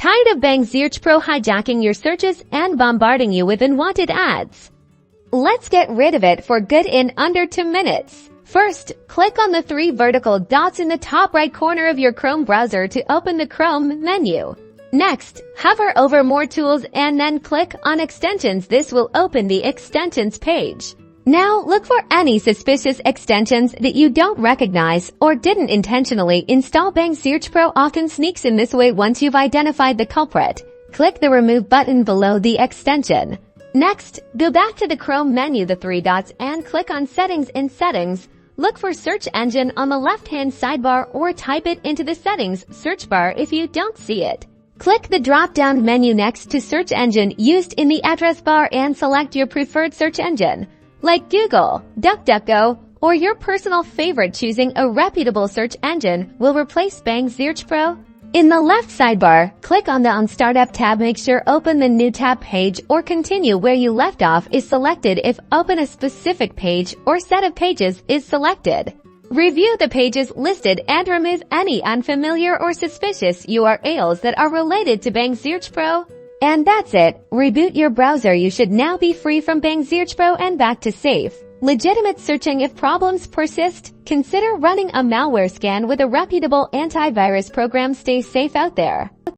Tired of Bangsearch.pro hijacking your searches and bombarding you with unwanted ads? Let's get rid of it for good in under 2 minutes. First, click on the 3 vertical dots in the top right corner of your Chrome browser to open the Chrome menu. Next, hover over More Tools and then click on Extensions. This will open the Extensions page. Now, look for any suspicious extensions that you don't recognize or didn't intentionally install. Bangsearch.pro often sneaks in this way. Once you've identified the culprit, click the Remove button below the extension. Next, go back to the Chrome menu, the 3 dots, and click on Settings. In Settings, look for Search Engine on the left-hand sidebar or type it into the Settings search bar if you don't see it. Click the drop-down menu next to Search Engine used in the address bar and select your preferred search engine, like Google, DuckDuckGo, or your personal favorite. Choosing a reputable search engine will replace Bangsearch.pro. In the left sidebar, click on the On Startup tab. Make sure Open the New tab page or Continue where you left off is selected if Open a specific page or set of pages is selected. Review the pages listed and remove any unfamiliar or suspicious URLs that are related to Bangsearch.pro. And that's it. Reboot your browser. You should now be free from Bangsearch.pro and back to safe, legitimate searching. If problems persist, consider running a malware scan with a reputable antivirus program. Stay safe out there.